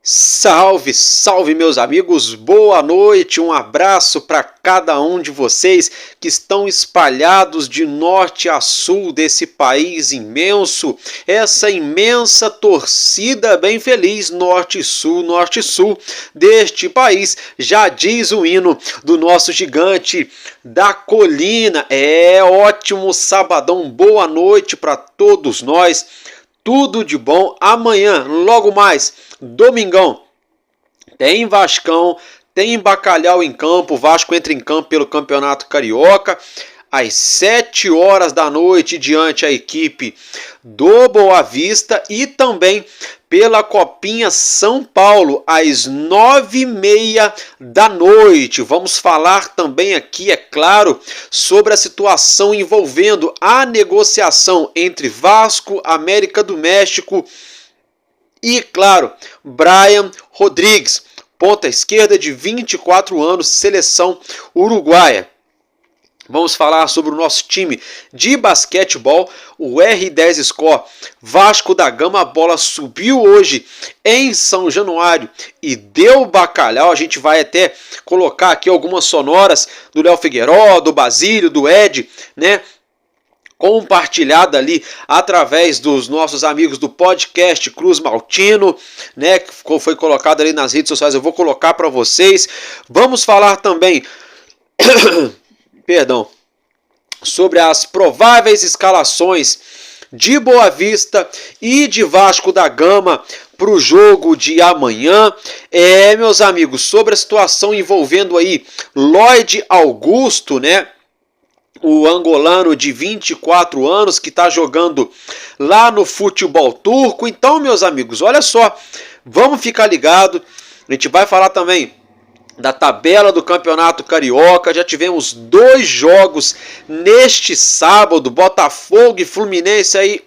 Salve, salve meus amigos, boa noite, um abraço para cada um de vocês que estão espalhados de norte a sul desse país imenso, essa imensa torcida bem feliz norte e sul deste país, já diz o hino do nosso gigante da colina. É ótimo sabadão, boa noite para todos nós. Tudo de bom. Amanhã, logo mais, domingão, tem Vascão, tem Bacalhau em campo. O Vasco entra em campo pelo Campeonato Carioca às 7 horas da noite diante a equipe do Boa Vista e também pela Copinha São Paulo às 9h30 da noite. Vamos falar também aqui, é claro, sobre a situação envolvendo a negociação entre Vasco, América do México e, claro, Brian Rodrigues, ponta esquerda de 24 anos, seleção uruguaia. Vamos falar sobre o nosso time de basquetebol, o R10 Score Vasco da Gama. A bola subiu hoje em São Januário e deu bacalhau. A gente vai até colocar aqui algumas sonoras do Léo Figueiró, do Basílio, do Ed, né? Compartilhada ali através dos nossos amigos do podcast Cruz Maltino, né? Que foi colocado ali nas redes sociais. Eu vou colocar para vocês. Vamos falar também... sobre as prováveis escalações de Boa Vista e de Vasco da Gama para o jogo de amanhã. Meus amigos, sobre a situação envolvendo aí Lloyd Augusto, né? O angolano de 24 anos que está jogando lá no futebol turco. Então, meus amigos, olha só, vamos ficar ligado. A gente vai falar também da tabela do Campeonato Carioca. Já tivemos 2 jogos neste sábado, Botafogo e Fluminense aí,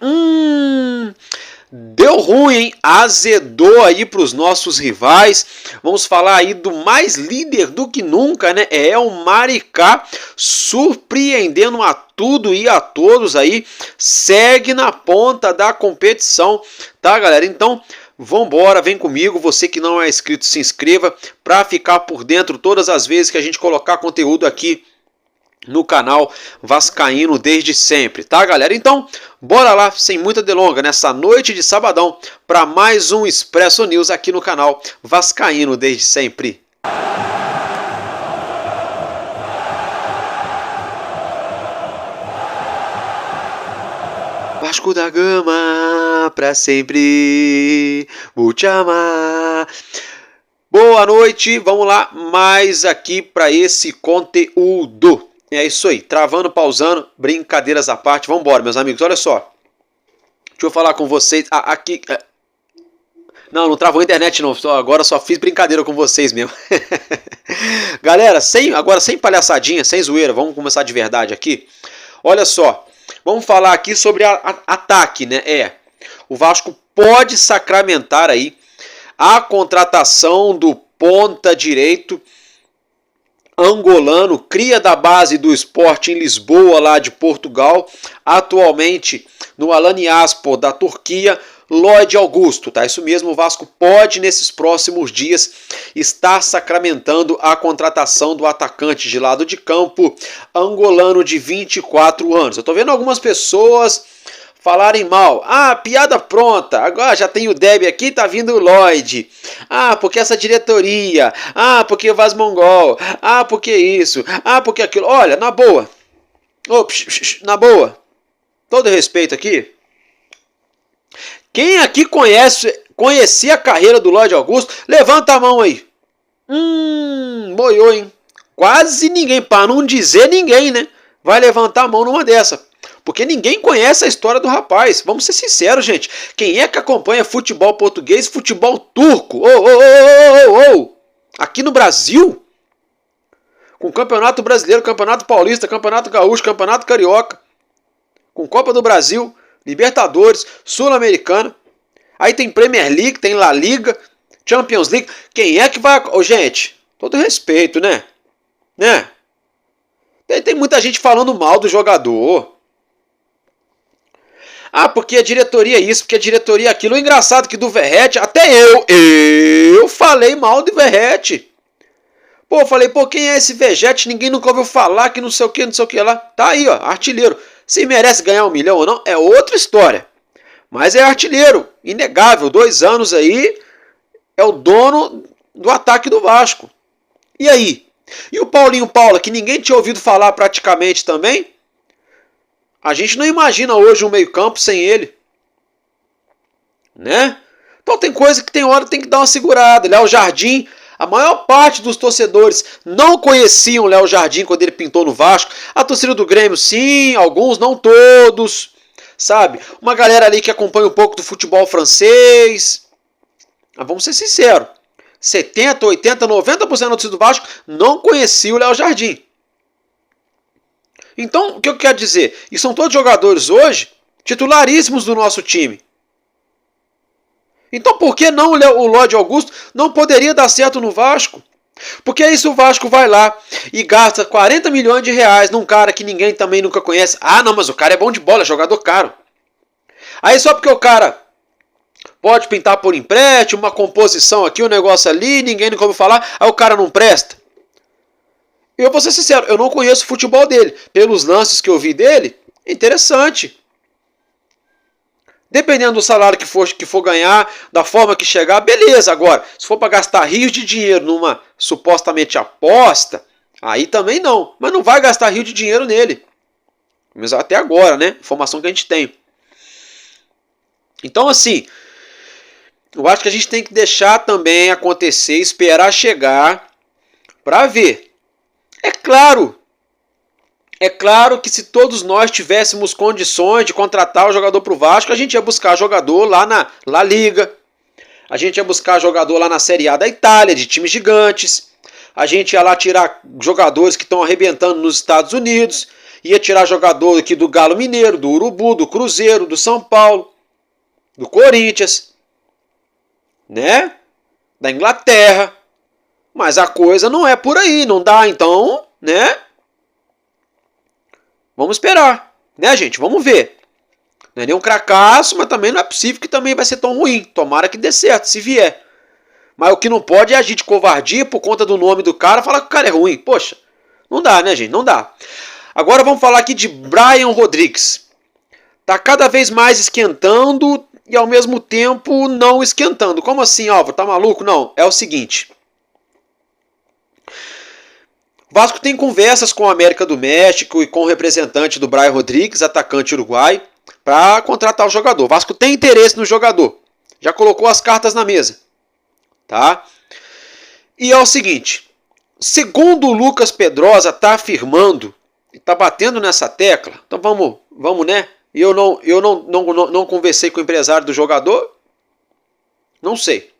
deu ruim, hein? Azedou aí para os nossos rivais. Vamos falar aí do mais líder do que nunca, né? É o Maricá, surpreendendo a tudo e a todos aí, segue na ponta da competição, tá, galera? Então, vambora, vem comigo, você que não é inscrito, se inscreva para ficar por dentro todas as vezes que a gente colocar conteúdo aqui no canal Vascaíno desde sempre, tá, galera? Então, bora lá, sem muita delonga, nessa noite de sabadão, para mais um Expresso News aqui no canal Vascaíno desde sempre. Vasco da Gama, pra sempre, vou te amar. Boa noite, vamos lá, mais aqui para esse conteúdo. É isso aí, travando, pausando, brincadeiras à parte, vamos embora, meus amigos, olha só. Deixa eu falar com vocês, aqui... Não travou a internet não, agora só fiz brincadeira com vocês mesmo. Galera, agora sem palhaçadinha, sem zoeira, vamos começar de verdade aqui. Olha só, vamos falar aqui sobre ataque, né? O Vasco pode sacramentar aí a contratação do ponta direito angolano, cria da base do Sport em Lisboa, lá de Portugal, atualmente no Alanya-Spor da Turquia, Lloyd Augusto, tá? Isso mesmo, o Vasco pode nesses próximos dias estar sacramentando a contratação do atacante de lado de campo angolano de 24 anos. Eu tô vendo algumas pessoas falarem mal. Piada pronta. Agora já tem o Deb aqui, tá vindo o Lloyd. Porque essa diretoria. Porque o Vaz Mongol. Porque isso. Porque aquilo. Olha, na boa. Na boa. Todo respeito aqui. Quem aqui conhecia a carreira do Lloyd Augusto? Levanta a mão aí. Boiou, hein? Quase ninguém, para não dizer ninguém, né? Vai levantar a mão numa dessa. Porque ninguém conhece a história do rapaz. Vamos ser sinceros, gente. Quem é que acompanha futebol português, futebol turco? Aqui no Brasil? Com Campeonato Brasileiro, Campeonato Paulista, Campeonato Gaúcho, Campeonato Carioca. Com Copa do Brasil, Libertadores, Sul-Americana. Aí tem Premier League, tem La Liga, Champions League. Quem é que vai... gente, Todo respeito, né? Né? Tem muita gente falando mal do jogador. Ah, porque a diretoria isso, porque a diretoria aquilo. O engraçado é que do Verratti, até eu falei mal do Verratti. Pô, eu falei, pô, quem é esse Verratti? Ninguém nunca ouviu falar que não sei o que lá. Tá aí, ó, artilheiro. Se merece ganhar 1 milhão ou não, é outra história. Mas é artilheiro, inegável. 2 anos aí, é o dono do ataque do Vasco. E aí? E o Paulinho Paula, que ninguém tinha ouvido falar praticamente também? A gente não imagina hoje um meio-campo sem ele. Né? Então tem coisa que tem hora tem que dar uma segurada. Léo Jardim, a maior parte dos torcedores não conheciam o Léo Jardim quando ele pintou no Vasco. A torcida do Grêmio, sim, alguns, não todos. Sabe? Uma galera ali que acompanha um pouco do futebol francês. Mas vamos ser sinceros. 70%, 80%, 90% da torcida do Vasco não conhecia o Léo Jardim. Então, o que eu quero dizer? E são todos jogadores hoje titularíssimos do nosso time. Então, por que não o Lodi Augusto não poderia dar certo no Vasco? Porque aí se o Vasco vai lá e gasta 40 milhões de reais num cara que ninguém também nunca conhece. Ah, não, mas o cara é bom de bola, é jogador caro. Aí só porque o cara pode pintar por empréstimo, uma composição aqui, um negócio ali, ninguém nunca ouviu falar, aí o cara não presta. Eu vou ser sincero, eu não conheço o futebol dele. Pelos lances que eu vi dele, é interessante. Dependendo do salário que for ganhar, da forma que chegar, beleza. Agora, se for para gastar rios de dinheiro numa supostamente aposta, aí também não. Mas não vai gastar rio de dinheiro nele. Mas até agora, né? Informação que a gente tem. Então, assim, eu acho que a gente tem que deixar também acontecer, esperar chegar para ver. É claro que se todos nós tivéssemos condições de contratar o jogador para o Vasco, a gente ia buscar jogador lá na La Liga, a gente ia buscar jogador lá na Série A da Itália, de times gigantes, a gente ia lá tirar jogadores que estão arrebentando nos Estados Unidos, ia tirar jogador aqui do Galo Mineiro, do Urubu, do Cruzeiro, do São Paulo, do Corinthians, né? Da Inglaterra. Mas a coisa não é por aí, não dá, então, né? Vamos esperar, né, gente? Vamos ver. Não é nenhum cracaço, mas também não é possível que também vai ser tão ruim. Tomara que dê certo, se vier. Mas o que não pode é agir de covardia por conta do nome do cara, falar que o cara é ruim. Poxa, não dá, né, gente? Não dá. Agora vamos falar aqui de Brian Rodrigues. Tá cada vez mais esquentando e ao mesmo tempo não esquentando. Como assim, Álvaro? Tá maluco? Não, é o seguinte. O Vasco tem conversas com a América do México e com o representante do Brian Rodrigues, atacante uruguai, para contratar o jogador. O Vasco tem interesse no jogador. Já colocou as cartas na mesa. Tá? E é o seguinte. Segundo o Lucas Pedrosa está afirmando, está batendo nessa tecla. Então vamos, né? Eu não conversei com o empresário do jogador. Não sei.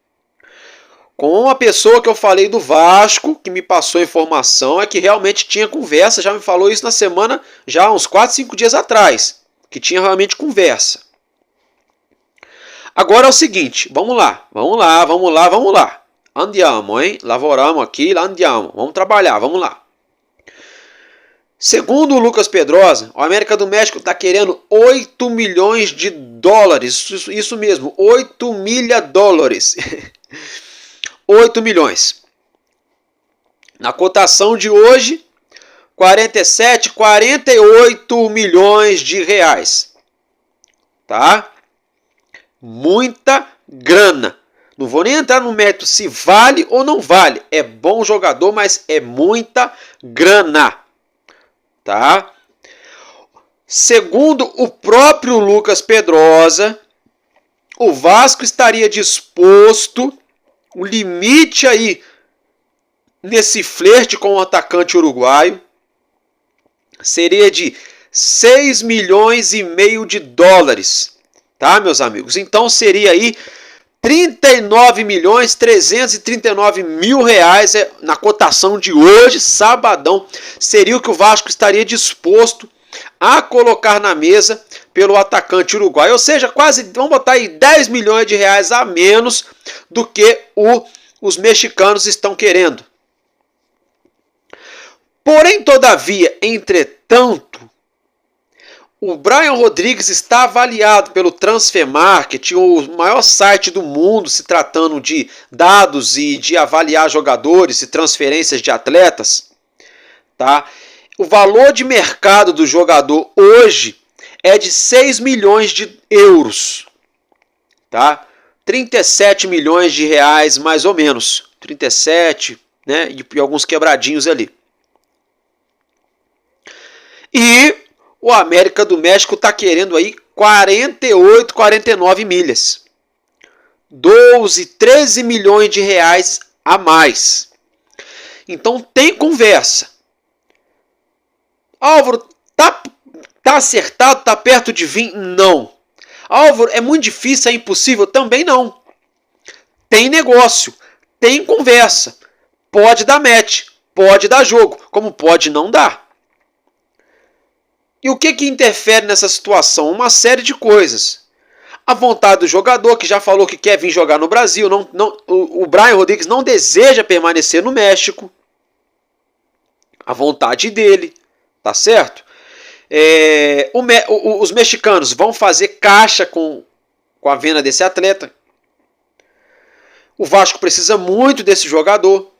Com a pessoa que eu falei do Vasco, que me passou a informação, é que realmente tinha conversa, já me falou isso na semana, já uns 4, 5 dias atrás, que tinha realmente conversa. Agora é o seguinte, vamos lá. Andiamo, hein? Lavoramos aqui, andiamo. Vamos trabalhar, vamos lá. Segundo o Lucas Pedrosa, o América do México está querendo 8 milhões de dólares. Isso mesmo, 8 milha dólares. 8 milhões. Na cotação de hoje, 47, 48 milhões de reais. Tá? Muita grana. Não vou nem entrar no mérito se vale ou não vale. É bom jogador, mas é muita grana. Tá? Segundo o próprio Lucas Pedrosa, o Vasco estaria disposto, o limite aí nesse flerte com o atacante uruguaio seria de 6 milhões e meio de dólares, tá, meus amigos? Então seria aí 39 milhões 339 mil reais na cotação de hoje, sabadão, seria o que o Vasco estaria disposto a colocar na mesa pelo atacante uruguaio, ou seja, quase, vamos botar aí 10 milhões de reais a menos do que os mexicanos estão querendo, Porém, todavia, entretanto, o Brian Rodrigues está avaliado pelo Transfermarkt, o maior site do mundo se tratando de dados e de avaliar jogadores e transferências de atletas. Tá? O valor de mercado do jogador hoje é de 6 milhões de euros. Tá? 37 milhões de reais mais ou menos. 37, né? E alguns quebradinhos ali. E o América do México está querendo aí 48, 49 milhas. 12, 13 milhões de reais a mais. Então tem conversa. Álvaro, tá acertado? Tá perto de vir? Não. Álvaro, é muito difícil, é impossível? Também não. Tem negócio, tem conversa. Pode dar match, pode dar jogo, como pode não dar. E o que interfere nessa situação? Uma série de coisas. A vontade do jogador, que já falou que quer vir jogar no Brasil. O Brian Rodrigues não deseja permanecer no México. A vontade dele, tá certo? Os mexicanos vão fazer caixa com a venda desse atleta. O Vasco precisa muito desse jogador.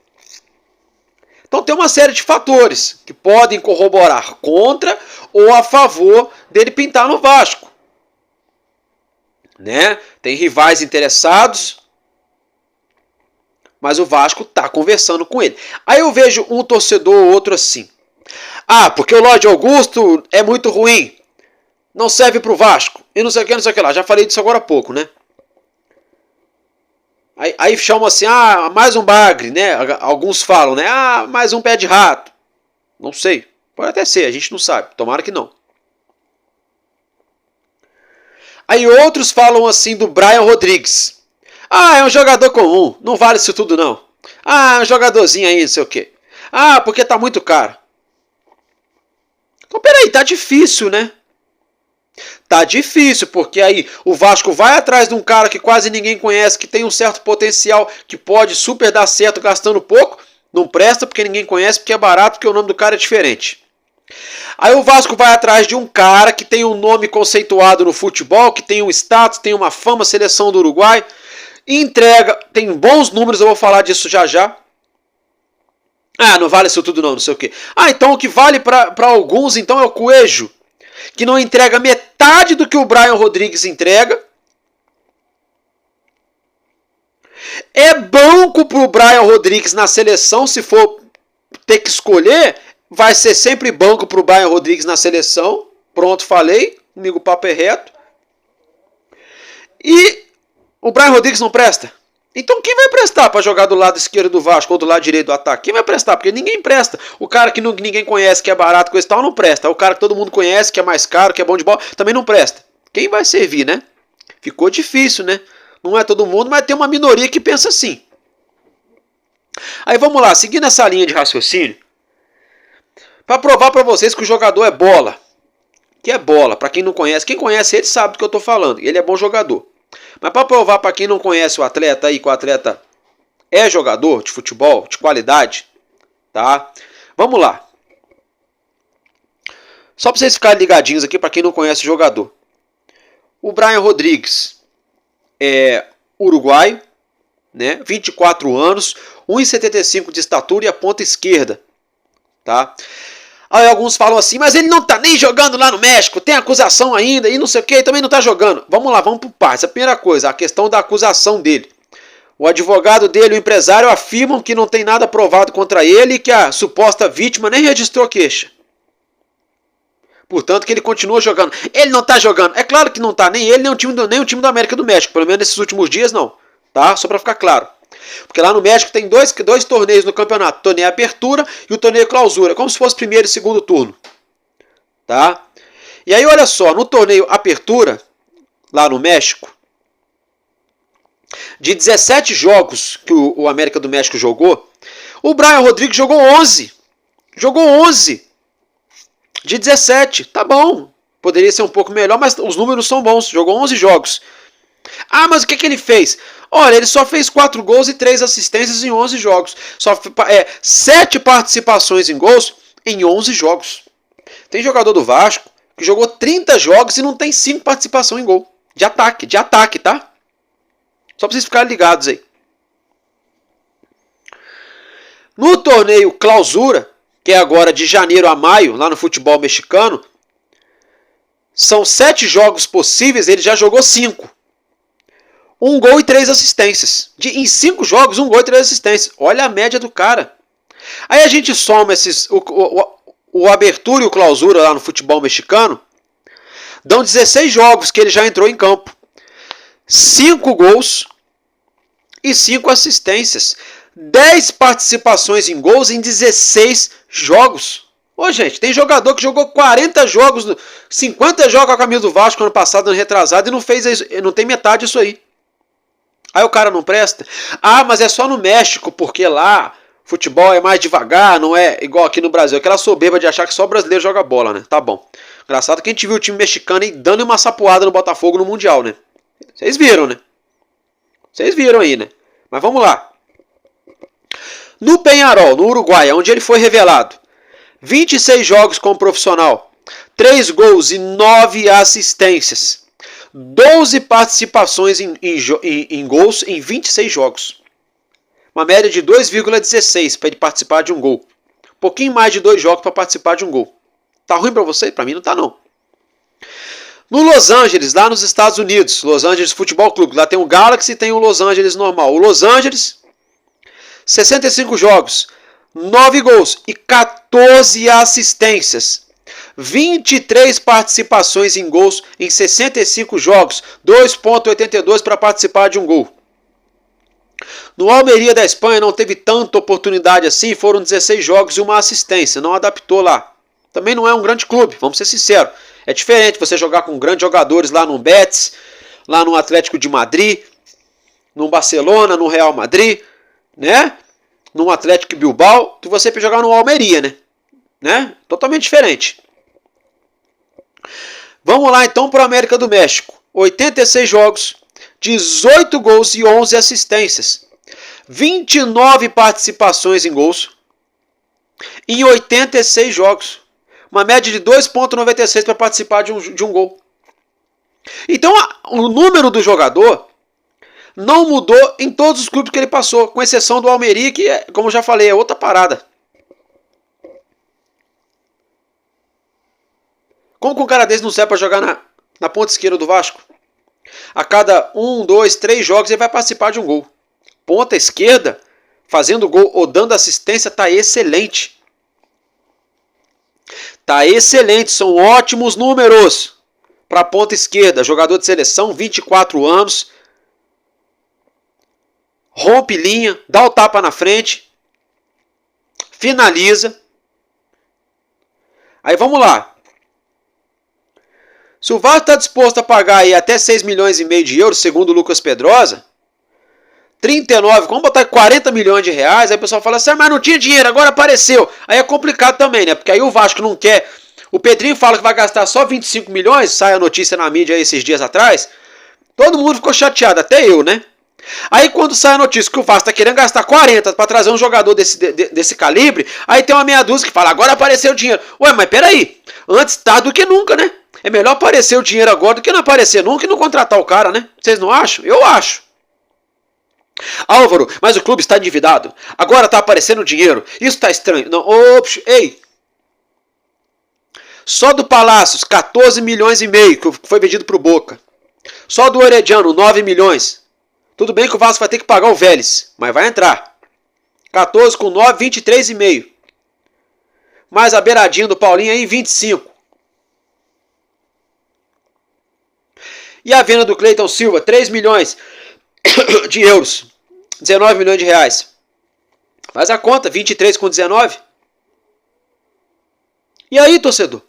Então tem uma série de fatores que podem corroborar contra ou a favor dele pintar no Vasco. Né? Tem rivais interessados, mas o Vasco está conversando com ele. Aí eu vejo um torcedor ou outro assim. Ah, porque o Lorde Augusto é muito ruim. Não serve para o Vasco. E não sei o que, não sei o que lá. Já falei disso agora há pouco, né? Aí chamam assim, mais um bagre, né? Alguns falam, né? Mais um pé de rato. Não sei. Pode até ser, a gente não sabe. Tomara que não. Aí outros falam assim do Brian Rodrigues. É um jogador comum. Não vale isso tudo, não. É um jogadorzinho aí, não sei o quê. Porque tá muito caro. Então, peraí, tá difícil, né? Tá difícil, porque aí o Vasco vai atrás de um cara que quase ninguém conhece, que tem um certo potencial, que pode super dar certo gastando pouco. Não presta porque ninguém conhece, porque é barato, porque o nome do cara é diferente. Aí o Vasco vai atrás de um cara que tem um nome conceituado no futebol, que tem um status, tem uma fama, seleção do Uruguai, e entrega, tem bons números, eu vou falar disso já já. Não vale isso tudo não sei o quê. Então o que vale para alguns então é o Coelho, que não entrega metade do que o Brian Rodrigues entrega. É banco pro Brian Rodrigues na seleção, se for ter que escolher, vai ser sempre banco pro Brian Rodrigues na seleção. Pronto, falei, comigo o papo é reto. E o Brian Rodrigues não presta. Então quem vai prestar para jogar do lado esquerdo do Vasco ou do lado direito do ataque? Quem vai prestar? Porque ninguém presta. O cara que ninguém conhece, que é barato, coisa e tal, não presta. O cara que todo mundo conhece, que é mais caro, que é bom de bola, também não presta. Quem vai servir, né? Ficou difícil, né? Não é todo mundo, mas tem uma minoria que pensa assim. Aí vamos lá, seguindo essa linha de raciocínio, para provar para vocês que o jogador é bola. Que é bola, para quem não conhece. Quem conhece ele sabe do que eu estou falando. Ele é bom jogador. Mas para provar para quem não conhece o atleta aí, que o atleta é jogador de futebol, de qualidade, tá? Vamos lá. Só para vocês ficarem ligadinhos aqui, para quem não conhece o jogador. O Brian Rodrigues é uruguaio, né? 24 anos, 1,75 de estatura e a ponta esquerda, tá? Aí alguns falam assim, mas ele não tá nem jogando lá no México, tem acusação ainda e não sei o que, também não tá jogando. Vamos lá, vamos por partes. A primeira coisa, a questão da acusação dele. O advogado dele, o empresário, afirmam que não tem nada provado contra ele e que a suposta vítima nem registrou queixa. Portanto, que ele continua jogando. Ele não tá jogando. É claro que não tá, nem ele, nem o time da América do México. Pelo menos nesses últimos dias, não. Tá? Só pra ficar claro. Porque lá no México tem dois torneios no campeonato. O torneio Apertura e o torneio Clausura. Como se fosse primeiro e segundo turno. Tá? E aí, olha só. No torneio Apertura, lá no México, de 17 jogos que o América do México jogou, o Brian Rodrigues jogou 11. Jogou 11. De 17. Tá bom. Poderia ser um pouco melhor, mas os números são bons. Jogou 11 jogos. Mas o que ele fez? Olha, ele só fez 4 gols e 3 assistências em 11 jogos. 7 participações em gols em 11 jogos. Tem jogador do Vasco que jogou 30 jogos e não tem 5 participações em gol. De ataque, tá? Só pra vocês ficarem ligados aí. No torneio Clausura, que é agora de janeiro a maio, lá no futebol mexicano, são 7 jogos possíveis, ele já jogou 5. 1 gol e 3 assistências. Em 5 jogos, 1 gol e 3 assistências. Olha a média do cara. Aí a gente soma o abertura e o clausura lá no futebol mexicano, dão 16 jogos que ele já entrou em campo. 5 gols e 5 assistências. 10 participações em gols em 16 jogos. Ô, gente, tem jogador que jogou 40 jogos, 50 jogos com a camisa do Vasco ano passado, ano retrasado, e não fez isso, não tem metade disso aí. Aí o cara não presta. Ah, mas é só no México, porque lá futebol é mais devagar, não é igual aqui no Brasil. Aquela soberba de achar que só brasileiro joga bola, né? Tá bom. Engraçado que a gente viu o time mexicano aí dando uma sapuada no Botafogo no Mundial, né? Vocês viram, né? Vocês viram aí, né? Mas vamos lá. No Peñarol, no Uruguai, onde ele foi revelado, 26 jogos como profissional, 3 gols e 9 assistências. 12 participações em gols em 26 jogos. Uma média de 2,16 para ele participar de um gol. Um pouquinho mais de 2 jogos para participar de um gol. Tá ruim para você? Para mim não tá não. No Los Angeles, lá nos Estados Unidos, Los Angeles Futebol Clube, lá tem o Galaxy e tem o Los Angeles normal. O Los Angeles, 65 jogos, 9 gols e 14 assistências. 23 participações em gols em 65 jogos, 2,82 para participar de um gol. No Almeria da Espanha não teve tanta oportunidade assim, foram 16 jogos e uma assistência, não adaptou lá. Também não é um grande clube, vamos ser sinceros. É diferente você jogar com grandes jogadores lá no Betis, lá no Atlético de Madrid, no Barcelona, no Real Madrid, né? No Atlético Bilbao, que você jogar no Almeria, né? Totalmente diferente. Vamos lá então para a América do México. 86 jogos, 18 gols e 11 assistências. 29 participações em gols em 86 jogos. Uma média de 2,96 para participar de um gol. Então o número do jogador não mudou em todos os clubes que ele passou, com exceção do Almeria, que, como eu já falei, é outra parada. Como que um cara desse não serve para jogar na ponta esquerda do Vasco? A cada 1, 2, 3 jogos ele vai participar de um gol. Ponta esquerda, fazendo gol ou dando assistência, está excelente. Está excelente, são ótimos números para a ponta esquerda. Jogador de seleção, 24 anos. Rompe linha, dá o tapa na frente. Finaliza. Aí vamos lá. Se o Vasco está disposto a pagar aí até 6 milhões e meio de euros, segundo o Lucas Pedrosa, 39, vamos botar 40 milhões de reais, aí o pessoal fala assim, mas não tinha dinheiro, agora apareceu. Aí é complicado também, né? Porque aí o Vasco não quer. O Pedrinho fala que vai gastar só 25 milhões, sai a notícia na mídia aí esses dias atrás. Todo mundo ficou chateado, até eu, né? Aí quando sai a notícia que o Vasco está querendo gastar 40 para trazer um jogador desse calibre, aí tem uma meia dúzia que fala, agora apareceu o dinheiro. Ué, mas peraí, antes tarde do que nunca, né? É melhor aparecer o dinheiro agora do que não aparecer nunca e não contratar o cara, né? Vocês não acham? Eu acho. Álvaro, mas o clube está endividado. Agora está aparecendo dinheiro. Isso está estranho. Não, ops, ei. Só do Palácios, 14 milhões e meio que foi vendido para o Boca. Só do Herediano, 9 milhões. Tudo bem que o Vasco vai ter que pagar o Vélez, mas vai entrar. 14 com 9, 23,5. Mais a beiradinha do Paulinho aí, 25. E a venda do Cleiton Silva, 3 milhões de euros. 19 milhões de reais. Faz a conta, 23 com 19. E aí, torcedor?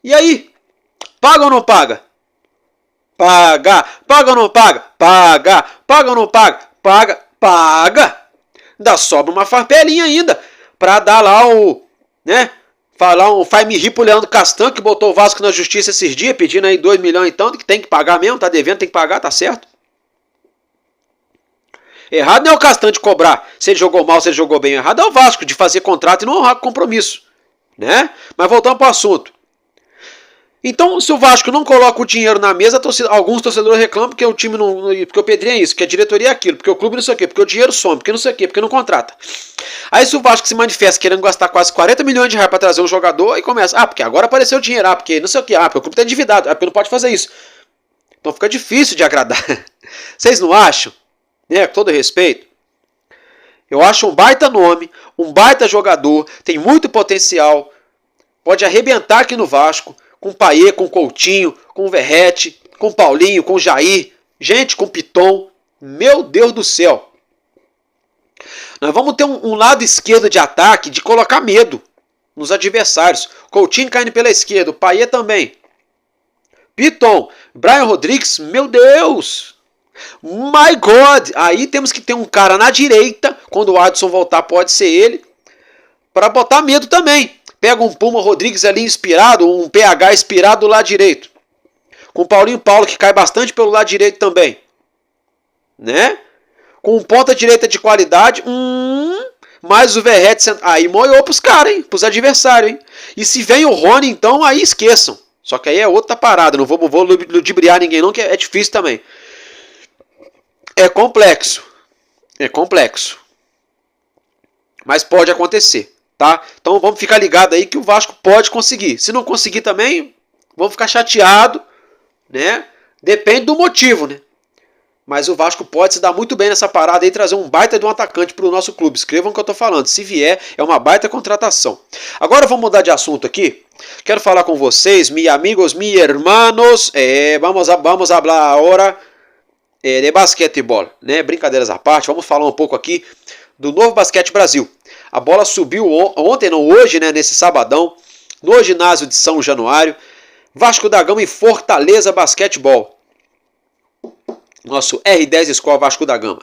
E aí? Paga ou não paga? Paga. Paga ou não paga? Paga. Paga ou não paga? Paga. Paga. Ainda sobra uma farpelinha ainda. Pra dar lá o... né? Falar um faz-me rir pro Leandro Castan, que botou o Vasco na justiça esses dias, pedindo aí 2 milhões então, que tem que pagar mesmo, tá devendo, tem que pagar, tá certo? Errado não é o Castan de cobrar se ele jogou mal, se ele jogou bem. Errado é o Vasco de fazer contrato e não honrar compromisso. né? Mas voltando para o assunto. Então, se o Vasco não coloca o dinheiro na mesa, alguns torcedores reclamam porque o time não. Porque o Pedrinho é isso, que a diretoria é aquilo, porque o clube não sei o quê, porque o dinheiro some, porque não sei o quê, porque não contrata. Aí, se o Vasco se manifesta querendo gastar quase 40 milhões de reais para trazer um jogador, aí começa. Porque agora apareceu o dinheiro, porque não sei o quê, porque o clube está endividado, porque não pode fazer isso. Então fica difícil de agradar. Vocês não acham? Né? Com todo respeito. Eu acho um baita nome, um baita jogador, tem muito potencial, pode arrebentar aqui no Vasco. Com o Payet, com o Coutinho, com o Verratti, com o Paulinho, com o Jair, gente, com o Piton. Meu Deus do céu. Nós vamos ter um lado esquerdo de ataque de colocar medo nos adversários. Coutinho caindo pela esquerda, o Payet também. Piton, Brian Rodrigues, meu Deus. My God. Aí temos que ter um cara na direita, quando o Adson voltar pode ser ele, para botar medo também. Pega um Puma Rodrigues ali inspirado, um PH inspirado do lado direito. Com o Paulinho Paulo, que cai bastante pelo lado direito também. Né? Com um ponta direita de qualidade. Mais o Verratti. Aí moiou pros caras, hein? Pros adversários, hein? E se vem o Rony, então, aí esqueçam. Só que aí é outra parada. Não vou ludibriar ninguém não, que é difícil também. É complexo. É complexo. Mas pode acontecer. Tá? Então vamos ficar ligado aí que o Vasco pode conseguir. Se não conseguir também, vamos ficar chateado, né? Depende do motivo, né? Mas o Vasco pode se dar muito bem nessa parada e trazer um baita de um atacante para o nosso clube. Escrevam o que eu estou falando. Se vier, é uma baita contratação. Agora vamos mudar de assunto aqui. Quero falar com vocês, mis amigos, mis hermanos. Vamos falar agora de basquetebol, né? Brincadeiras à parte. Vamos falar um pouco aqui do Novo Basquete Brasil. A bola subiu hoje, né, nesse sabadão, no ginásio de São Januário. Vasco da Gama e Fortaleza Basquetebol. Nosso R10 Escola Vasco da Gama.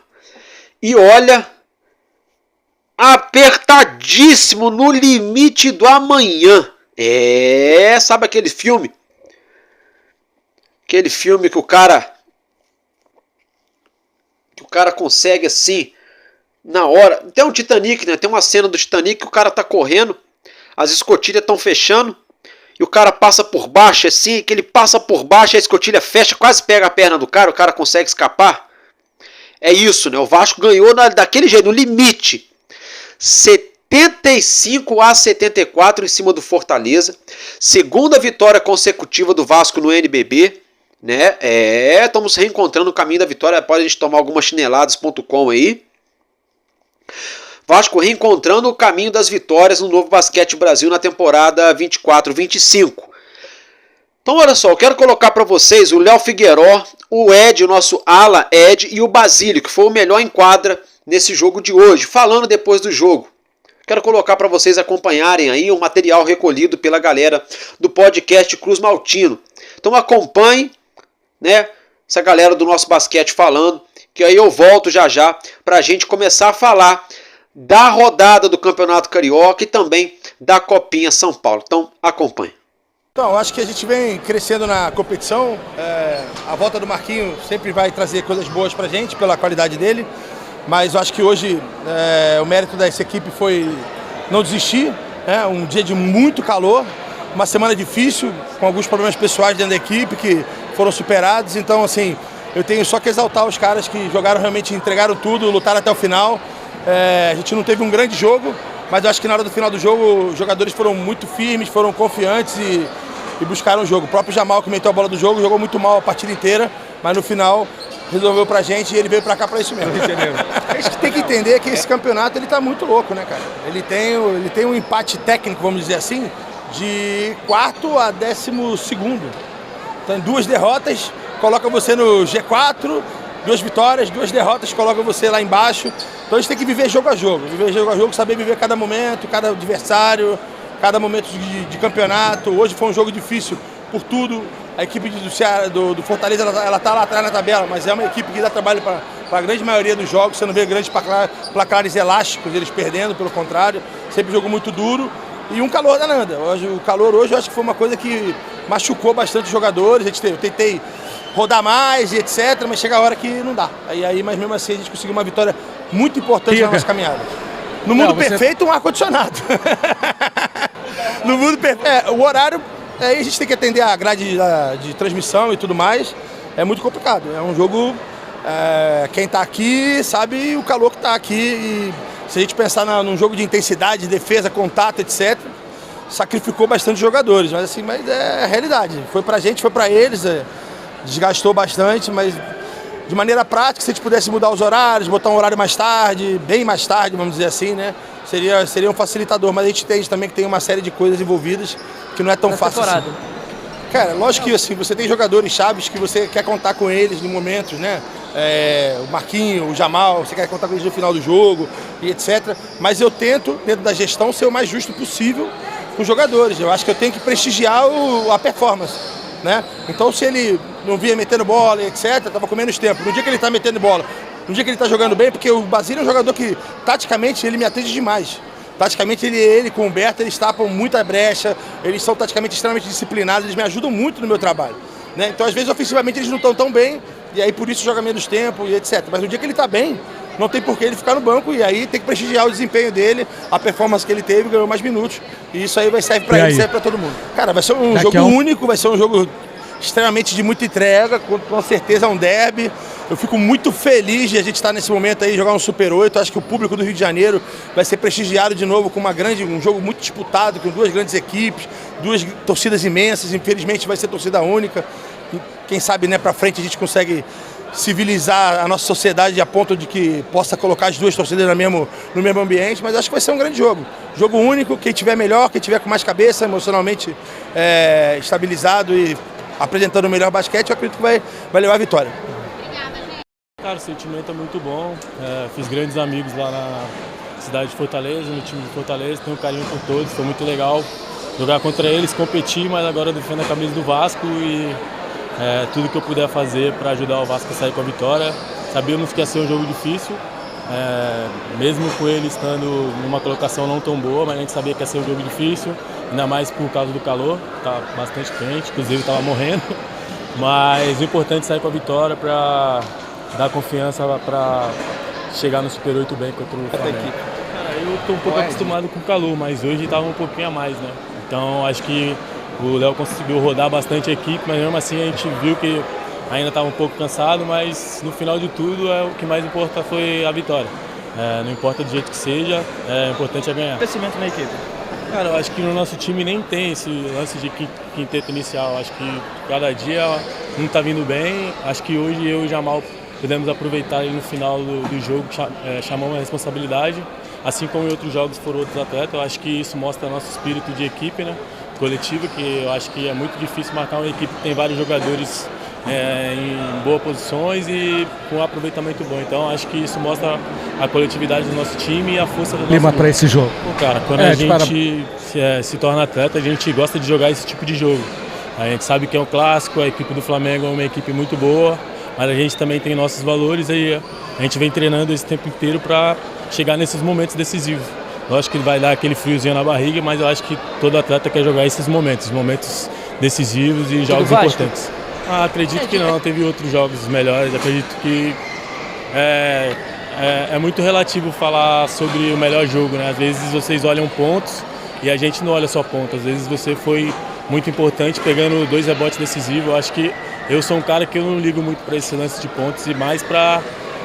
E olha, apertadíssimo no limite do amanhã. Sabe aquele filme? Aquele filme que o cara consegue assim... Na hora, tem um Titanic, né? Tem uma cena do Titanic que o cara tá correndo, as escotilhas estão fechando e o cara passa por baixo assim, que ele passa por baixo, a escotilha fecha, quase pega a perna do cara, o cara consegue escapar. É isso, né? O Vasco ganhou daquele jeito, no limite. 75-74 em cima do Fortaleza. Segunda vitória consecutiva do Vasco no NBB, né? Estamos reencontrando o caminho da vitória, pode a gente tomar algumas chineladas.com aí. Vasco reencontrando o caminho das vitórias no Novo Basquete Brasil na temporada 24-25. Então olha só, eu quero colocar para vocês o Léo Figueiró, o Ed, o nosso ala Ed e o Basílio, que foi o melhor em quadra nesse jogo de hoje, falando depois do jogo. Quero colocar para vocês acompanharem aí um material recolhido pela galera do podcast Cruz Maltino. Então acompanhem, né, essa galera do nosso basquete falando, que aí eu volto já para a gente começar a falar da rodada do Campeonato Carioca e também da Copinha São Paulo. Então, acompanhe. Então, eu acho que a gente vem crescendo na competição. A volta do Marquinhos sempre vai trazer coisas boas pra gente, pela qualidade dele. Mas eu acho que hoje o mérito dessa equipe foi não desistir. Um dia de muito calor, uma semana difícil, com alguns problemas pessoais dentro da equipe que foram superados. Então, assim... Eu tenho só que exaltar os caras que jogaram realmente, entregaram tudo, lutaram até o final. A gente não teve um grande jogo, mas eu acho que na hora do final do jogo os jogadores foram muito firmes, foram confiantes e buscaram o jogo. O próprio Jamal, que meteu a bola do jogo, jogou muito mal a partida inteira, mas no final resolveu pra gente e ele veio pra cá pra isso mesmo. A gente tem que entender que esse campeonato ele tá muito louco, né, cara? Ele tem um empate técnico, vamos dizer assim, de 4º a 12º. Então, 2 derrotas coloca você no G4, 2 vitórias, 2 derrotas, coloca você lá embaixo. Então a gente tem que viver jogo a jogo, saber viver cada momento, cada adversário, cada momento de campeonato. Hoje foi um jogo difícil por tudo. A equipe do Fortaleza ela tá lá atrás na tabela, mas é uma equipe que dá trabalho para a grande maioria dos jogos. Você não vê grandes placares elásticos, eles perdendo, pelo contrário. Sempre jogo muito duro. E um calor danado. O calor hoje eu acho que foi uma coisa que machucou bastante os jogadores. Eu tentei rodar mais e etc, mas chega a hora que não dá. Mas mesmo assim a gente conseguiu uma vitória muito importante na nossa caminhada. No mundo perfeito, um ar-condicionado. No mundo perfeito. O horário, aí a gente tem que atender a grade de transmissão e tudo mais. É muito complicado. É um jogo, quem tá aqui sabe o calor que tá aqui. E se a gente pensar num jogo de intensidade, defesa, contato, etc., sacrificou bastante jogadores. Mas assim, é a realidade. Foi pra gente, foi pra eles. Desgastou bastante, mas de maneira prática, se a gente pudesse mudar os horários, botar um horário mais tarde, bem mais tarde, vamos dizer assim, né? Seria um facilitador, mas a gente entende também que tem uma série de coisas envolvidas que não é tão fácil assim. Cara, lógico que assim, você tem jogadores chaves que você quer contar com eles em momentos, né? O Marquinho, o Jamal, você quer contar com eles no final do jogo e etc. Mas eu tento, dentro da gestão, ser o mais justo possível com os jogadores. Eu acho que eu tenho que prestigiar a performance, né? Então, se ele não vinha metendo bola, etc., tava com menos tempo. No dia que ele tá metendo bola, no dia que ele tá jogando bem, porque o Basílio é um jogador que, taticamente, ele me atende demais. Taticamente, ele com o Humberto, eles tapam muita brecha, eles são taticamente extremamente disciplinados, eles me ajudam muito no meu trabalho, né? Então, às vezes, ofensivamente, eles não estão tão bem, e aí por isso joga menos tempo e etc. Mas no dia que ele tá bem, não tem por que ele ficar no banco, e aí tem que prestigiar o desempenho dele, a performance que ele teve, ganhou mais minutos, e isso aí vai servir pra ele, serve pra todo mundo. Cara, vai ser um jogo único, vai ser um jogo extremamente de muita entrega, com certeza é um derby. Eu fico muito feliz de a gente estar nesse momento aí, jogar um Super 8. Acho que o público do Rio de Janeiro vai ser prestigiado de novo com um jogo muito disputado, com duas grandes equipes, duas torcidas imensas. Infelizmente vai ser torcida única. Quem sabe, né, pra frente a gente consegue civilizar a nossa sociedade a ponto de que possa colocar as duas torcidas no mesmo ambiente, mas acho que vai ser um grande jogo. Jogo único, quem tiver melhor, quem tiver com mais cabeça, emocionalmente estabilizado e apresentando o melhor basquete, eu acredito que vai levar a vitória. Cara, o sentimento é muito bom. Fiz grandes amigos lá na cidade de Fortaleza, no time de Fortaleza, tenho um carinho por todos, foi muito legal jogar contra eles, competir, mas agora eu defendo a camisa do Vasco e tudo que eu puder fazer para ajudar o Vasco a sair com a vitória. Sabíamos que ia ser um jogo difícil, mesmo com ele estando numa colocação não tão boa, mas a gente sabia que ia ser um jogo difícil, ainda mais por causa do calor, tá bastante quente, inclusive estava morrendo, mas o importante é sair com a vitória para dar confiança para chegar no Super 8 bem contra o Flamengo. Cara, eu estou um pouco acostumado com o calor, mas hoje estava um pouquinho a mais, né? Então acho que o Léo conseguiu rodar bastante a equipe, mas mesmo assim a gente viu que ainda estava um pouco cansado, mas no final de tudo o que mais importa foi a vitória. Não importa do jeito que seja, o importante é ganhar. Crescimento na equipe? Cara, eu acho que no nosso time nem tem esse lance de quinteto inicial. Acho que cada dia um está vindo bem. Acho que hoje eu e o Jamal pudemos aproveitar no final do jogo, chamamos a responsabilidade, assim como em outros jogos foram outros atletas. Eu acho que isso mostra nosso espírito de equipe, né, coletivo, que eu acho que é muito difícil marcar uma equipe que tem vários jogadores em boas posições e com um aproveitamento bom. Então acho que isso mostra a coletividade do nosso time e a força do nosso clima para esse jogo. Pô, cara, quando a gente se torna atleta, a gente gosta de jogar esse tipo de jogo. A gente sabe que é um clássico, a equipe do Flamengo é uma equipe muito boa, mas a gente também tem nossos valores e a gente vem treinando esse tempo inteiro para chegar nesses momentos decisivos. Eu acho que vai dar aquele friozinho na barriga, mas eu acho que todo atleta quer jogar esses momentos decisivos e jogos importantes. Acredito que não, teve outros jogos melhores, acredito que é muito relativo falar sobre o melhor jogo, né? Às vezes vocês olham pontos e a gente não olha só pontos, às vezes você foi muito importante pegando 2 rebotes decisivos. Eu acho que eu sou um cara que eu não ligo muito para esse lance de pontos e mais para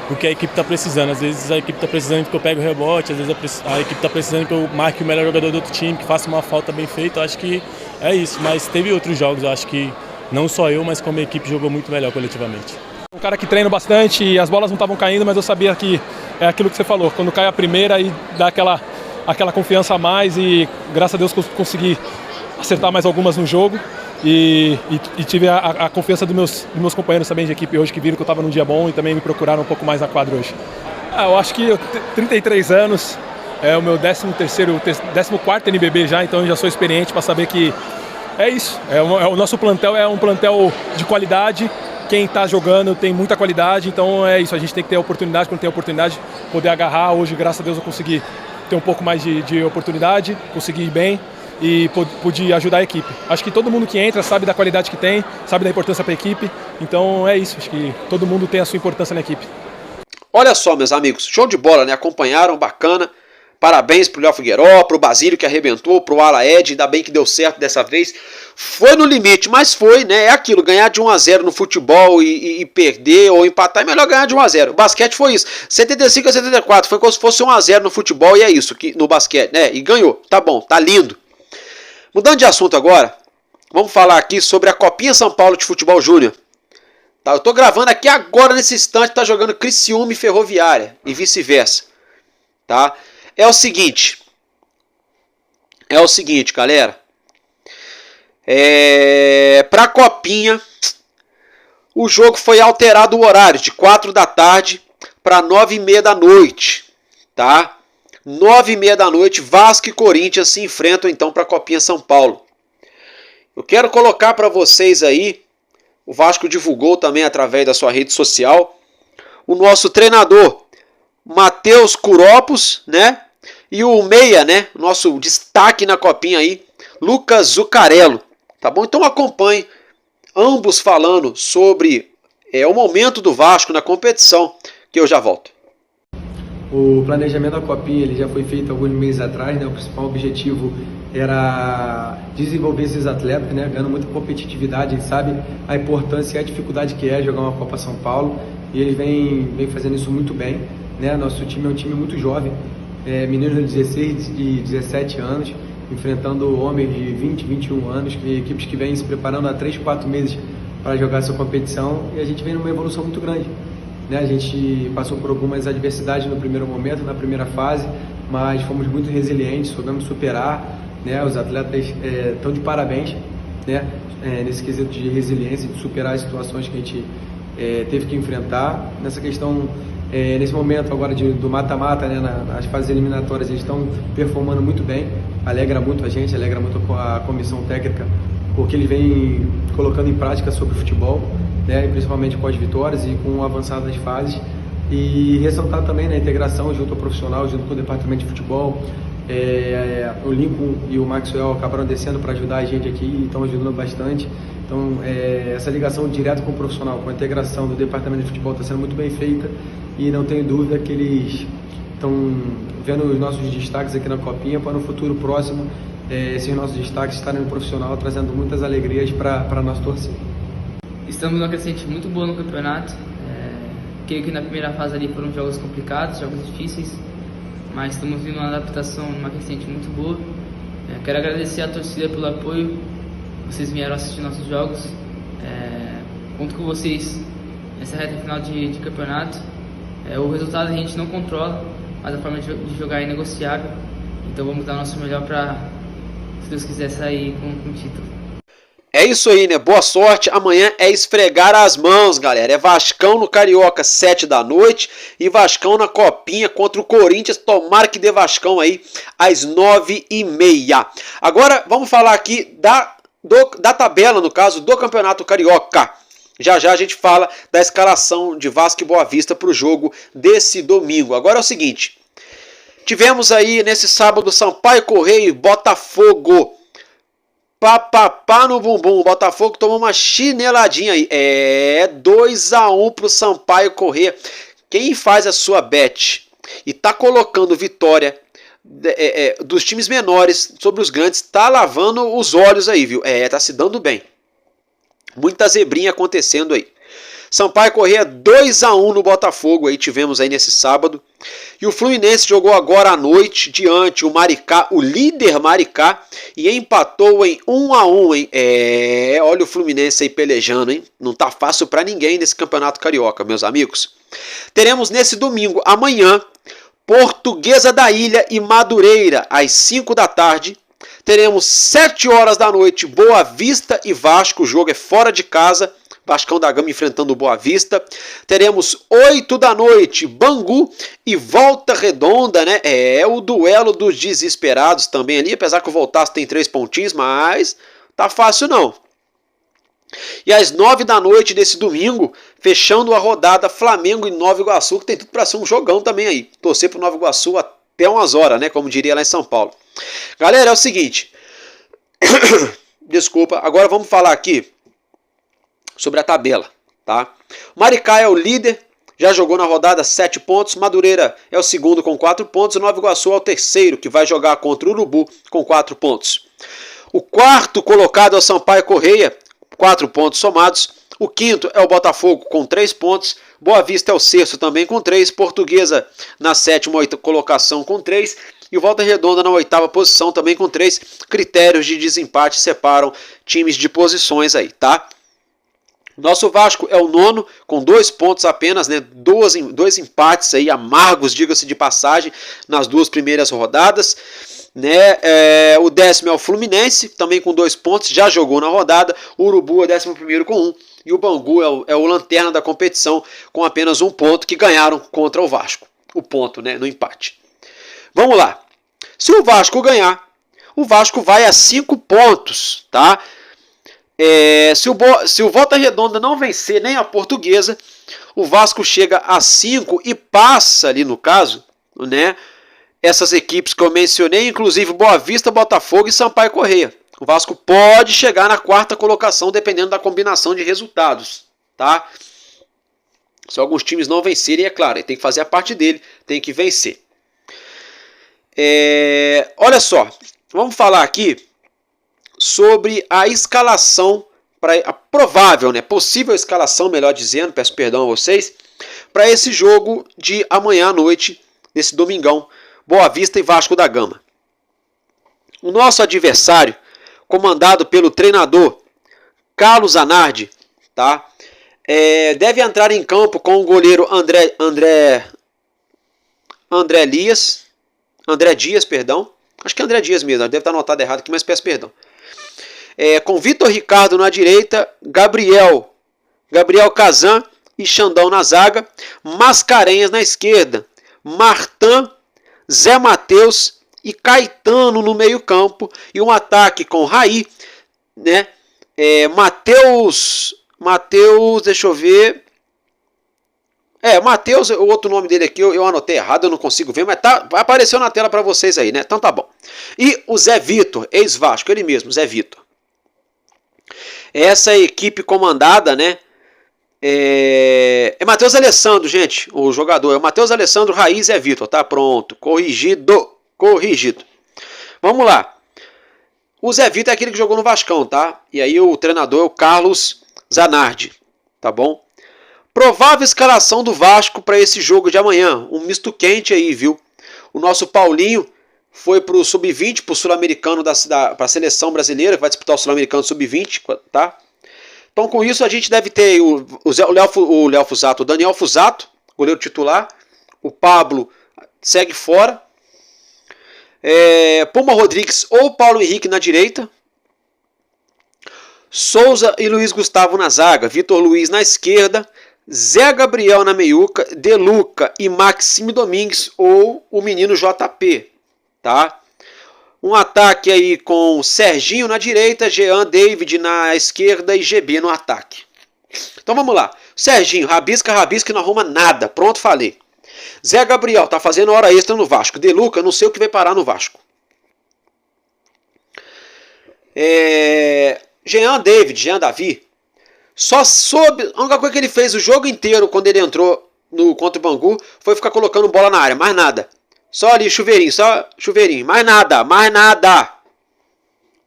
o que a equipe está precisando. Às vezes a equipe está precisando que eu pegue o rebote, às vezes a equipe está precisando que eu marque o melhor jogador do outro time, que faça uma falta bem feita. Eu acho que é isso, mas teve outros jogos, eu acho que não só eu, mas como a equipe jogou muito melhor coletivamente. Um cara que treina bastante e as bolas não estavam caindo, mas eu sabia que é aquilo que você falou, quando cai a primeira e dá aquela confiança a mais e graças a Deus consegui acertar mais algumas no jogo e tive a confiança dos meus companheiros também de equipe hoje, que viram que eu estava num dia bom e também me procuraram um pouco mais na quadra hoje. Eu acho que eu 33 anos, é o meu 14º NBB já, então eu já sou experiente para saber que é isso. O nosso plantel é um plantel de qualidade. Quem está jogando tem muita qualidade, então é isso. A gente tem que ter a oportunidade, quando tem a oportunidade, poder agarrar. Hoje, graças a Deus, eu consegui ter um pouco mais de oportunidade, consegui ir bem e pude ajudar a equipe. Acho que todo mundo que entra sabe da qualidade que tem, sabe da importância para a equipe. Então é isso. Acho que todo mundo tem a sua importância na equipe. Olha só, meus amigos, show de bola, né? Acompanharam, bacana. Parabéns pro Léo Figueiró, pro Basílio que arrebentou, pro Alaed, ainda bem que deu certo dessa vez. Foi no limite, mas foi, né? É aquilo, ganhar de 1-0 no futebol e perder ou empatar é melhor ganhar de 1-0. O basquete foi isso, 75-74, foi como se fosse 1-0 no futebol e é isso, que, no basquete, né? E ganhou, tá bom, tá lindo. Mudando de assunto agora, vamos falar aqui sobre a Copinha São Paulo de Futebol Júnior. Tá, eu tô gravando aqui agora, nesse instante, tá jogando Criciúma e Ferroviária e vice-versa, tá? É o seguinte, galera. Pra Copinha, o jogo foi alterado o horário de 4 da tarde para 9h30 da noite, tá? 9h30 da noite, Vasco e Corinthians se enfrentam então para a Copinha São Paulo. Eu quero colocar para vocês aí, o Vasco divulgou também através da sua rede social, o nosso treinador Matheus Curopos, né? E o meia, né? Nosso destaque na Copinha aí, Lucas Zucarello. Tá bom? Então acompanhe ambos falando sobre o momento do Vasco na competição, que eu já volto. O planejamento da Copinha ele já foi feito alguns meses atrás, né? O principal objetivo era desenvolver esses atletas, né? Ganhando muita competitividade, a gente sabe a importância e a dificuldade que é jogar uma Copa São Paulo, e eles vêm fazendo isso muito bem, né? Nosso time é um time muito jovem, meninos de 16 e 17 anos, enfrentando homens de 20, 21 anos, equipes que vêm se preparando há 3, 4 meses para jogar essa competição, e a gente vem numa evolução muito grande, né? A gente passou por algumas adversidades no primeiro momento, na primeira fase, mas fomos muito resilientes, soubemos superar, né? Os atletas estão de parabéns, né? Nesse quesito de resiliência, de superar as situações que a gente teve que enfrentar. Nessa questão, nesse momento agora do mata-mata, né? Nas fases eliminatórias, eles estão performando muito bem, alegra muito a gente, alegra muito a comissão técnica, porque eles vêm colocando em prática sobre o futebol, né? Principalmente com as vitórias e com o avançado das fases. E ressaltar também, né, a integração junto ao profissional, junto com o departamento de futebol. O Lincoln e o Maxwell acabaram descendo para ajudar a gente aqui e estão ajudando bastante. Então, essa ligação direta com o profissional, com a integração do departamento de futebol está sendo muito bem feita, e não tenho dúvida que eles estão vendo os nossos destaques aqui na Copinha para no futuro próximo esses nossos destaques estarem no profissional, trazendo muitas alegrias para a nossa torcida. Estamos numa crescente muito boa no campeonato. Creio que na primeira fase ali foram jogos complicados, jogos difíceis, mas estamos vindo uma adaptação numa crescente muito boa. Quero agradecer à torcida pelo apoio. Vocês vieram assistir nossos jogos. Conto com vocês nessa reta final de campeonato. O resultado a gente não controla, mas a forma de jogar é inegociável. Então vamos dar o nosso melhor para, se Deus quiser, sair com o título. É isso aí, né? Boa sorte. Amanhã é esfregar as mãos, galera. É Vascão no Carioca, 7 da noite. E Vascão na Copinha contra o Corinthians. Tomara que dê Vascão aí às 9h30. Agora vamos falar aqui da tabela, no caso, do Campeonato Carioca. Já já a gente fala da escalação de Vasco e Boa Vista para o jogo desse domingo. Agora é o seguinte. Tivemos aí nesse sábado Sampaio Correia e Botafogo. Papapá no bumbum, o Botafogo tomou uma chineladinha aí. 2-1 pro Sampaio Corrêa. Quem faz a sua bet e tá colocando vitória dos times menores sobre os grandes, tá lavando os olhos aí, viu? Tá se dando bem. Muita zebrinha acontecendo aí. Sampaio Corrêa 2-1 no Botafogo, aí tivemos aí nesse sábado. E o Fluminense jogou agora à noite diante o Maricá, o líder Maricá, e empatou em 1-1, hein? Olha o Fluminense aí pelejando, hein? Não tá fácil para ninguém nesse Campeonato Carioca, meus amigos. Teremos nesse domingo, amanhã, Portuguesa da Ilha e Madureira, às 5 da tarde. Teremos 7 horas da noite, Boa Vista e Vasco, o jogo é fora de casa. Vascão da Gama enfrentando o Boa Vista. Teremos 8 da noite, Bangu e Volta Redonda, né? O duelo dos desesperados também ali, apesar que o Voltaço tem 3 pontinhos, mas tá fácil não. E às 9 da noite desse domingo, fechando a rodada, Flamengo e Nova Iguaçu, que tem tudo para ser um jogão também aí. Torcer pro Nova Iguaçu até umas horas, né? Como diria lá em São Paulo. Galera, é o seguinte. Desculpa, agora vamos falar aqui sobre a tabela, tá? O Maricá é o líder, já jogou na rodada 7 pontos. Madureira é o segundo com 4 pontos. O Nova Iguaçu é o terceiro, que vai jogar contra o Urubu com 4 pontos. O quarto colocado é o Sampaio Correia, 4 pontos somados. O quinto é o Botafogo com 3 pontos. Boa Vista é o sexto também com 3. Portuguesa na sétima colocação com 3. E o Volta Redonda na oitava posição também com 3. Critérios de desempate separam times de posições aí, tá? Nosso Vasco é o nono, com 2 pontos apenas, né? Dois empates aí amargos, diga-se de passagem, nas 2 primeiras rodadas. Né? O 10º é o Fluminense, também com 2 pontos, já jogou na rodada. O Urubu é o 11º com 1. E o Bangu é o lanterna da competição, com apenas 1 ponto, que ganharam contra o Vasco. O ponto, né? No empate. Vamos lá. Se o Vasco ganhar, o Vasco vai a 5 pontos, tá? Se o Volta Redonda não vencer nem a Portuguesa, o Vasco chega a 5 e passa ali no caso, né, essas equipes que eu mencionei, inclusive Boa Vista, Botafogo e Sampaio Correia. O Vasco pode chegar na 4ª colocação dependendo da combinação de resultados, tá? Se alguns times não vencerem, é claro, ele tem que fazer a parte dele, tem que vencer. Olha só, vamos falar aqui sobre a escalação, a provável, né, possível escalação, melhor dizendo, peço perdão a vocês, para esse jogo de amanhã à noite, nesse domingão, Boa Vista e Vasco da Gama. O nosso adversário, comandado pelo treinador Carlos Zanardi, tá, deve entrar em campo com o goleiro André Dias, perdão. Acho que é André Dias mesmo, deve estar anotado errado aqui, mas peço perdão. Com Vitor Ricardo na direita, Gabriel Kazan e Xandão na zaga, Mascarenhas na esquerda, Martan, Zé Matheus e Caetano no meio campo, e um ataque com Raí, né? Matheus, deixa eu ver. Matheus, o outro nome dele aqui eu anotei errado, eu não consigo ver, mas apareceu na tela para vocês aí, né? Então tá bom. E o Zé Vitor, ex-Vasco, ele mesmo, Zé Vitor. Essa equipe comandada, né? É Matheus Alessandro, gente, o jogador. É o Matheus Alessandro, Raí, Zé Vitor, tá pronto. Corrigido. Vamos lá. O Zé Vitor é aquele que jogou no Vascão, tá? E aí o treinador é o Carlos Zanardi, tá bom? Provável escalação do Vasco para esse jogo de amanhã. Um misto quente aí, viu? O nosso Paulinho foi para o Sub-20, para o Sul-Americano, para a seleção brasileira, que vai disputar o Sul-Americano Sub-20, tá? Então, com isso, a gente deve ter o Daniel Fusato, goleiro titular. O Pablo segue fora. Puma Rodrigues ou Paulo Henrique na direita. Souza e Luiz Gustavo na zaga. Vitor Luiz na esquerda. Zé Gabriel na meiuca. Deluca e Maxime Domingues ou o menino JP. Tá? Um ataque aí com Serginho na direita, Jean David na esquerda e GB no ataque. Então vamos lá. Serginho, rabisca e não arruma nada. Pronto, falei. Zé Gabriel tá fazendo hora extra no Vasco. Deluca, não sei o que vai parar no Vasco. Jean Davi. Só soube. A única coisa que ele fez o jogo inteiro quando ele entrou contra o Bangu foi ficar colocando bola na área. Mais nada. Só ali, chuveirinho, mais nada.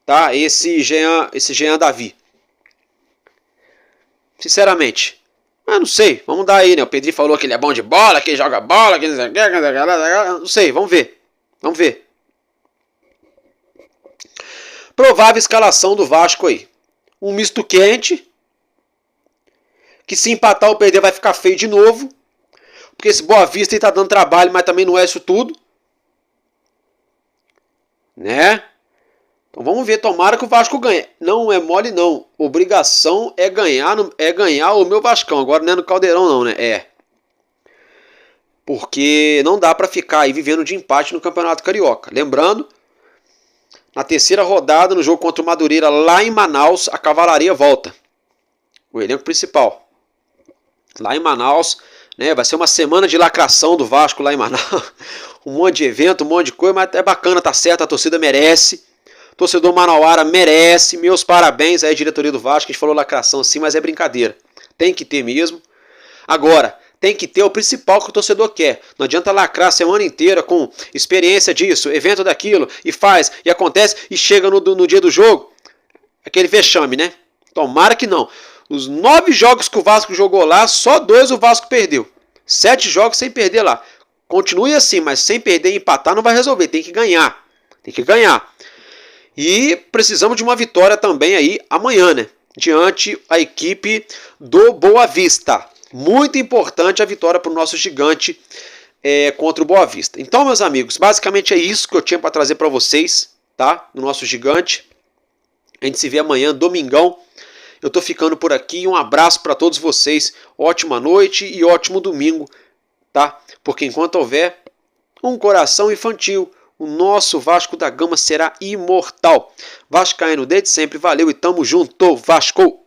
Tá? Esse Jean Davi. Sinceramente. Não sei, vamos dar aí, né? O Pedrinho falou que ele é bom de bola, que ele joga bola, que não sei, vamos ver. Provável escalação do Vasco aí. Um misto quente, que se empatar ou perder vai ficar feio de novo. Porque esse Boa Vista está dando trabalho, mas também não é isso tudo. Né? Então vamos ver, tomara que o Vasco ganhe. Não é mole não, obrigação é ganhar o meu Vascão. Agora não é no Caldeirão não, né? Porque não dá para ficar aí vivendo de empate no Campeonato Carioca. Lembrando, na terceira rodada, no jogo contra o Madureira, lá em Manaus, a Cavalaria volta. O elenco principal. Lá em Manaus, né? Vai ser uma semana de lacração do Vasco lá em Manaus. Um monte de evento, um monte de coisa, mas é bacana, tá certo, a torcida merece. Torcedor manauara merece, meus parabéns aí à diretoria do Vasco. A gente falou lacração sim, mas é brincadeira. Tem que ter mesmo. Agora, tem que ter o principal que o torcedor quer. Não adianta lacrar a semana inteira com experiência disso, evento daquilo, e faz, e acontece, e chega no dia do jogo, aquele vexame, né? Tomara que não. Os 9 jogos que o Vasco jogou lá, só 2 o Vasco perdeu. 7 jogos sem perder lá. Continue assim, mas sem perder e empatar não vai resolver, tem que ganhar. Tem que ganhar. E precisamos de uma vitória também aí amanhã, né? Diante a equipe do Boa Vista. Muito importante a vitória para o nosso gigante contra o Boa Vista. Então, meus amigos, basicamente é isso que eu tinha para trazer para vocês, tá? No nosso gigante. A gente se vê amanhã, domingão. Eu tô ficando por aqui. Um abraço para todos vocês. Ótima noite e ótimo domingo, tá? Porque enquanto houver um coração infantil, o nosso Vasco da Gama será imortal. Vascaíno desde sempre, valeu e tamo junto, Vasco!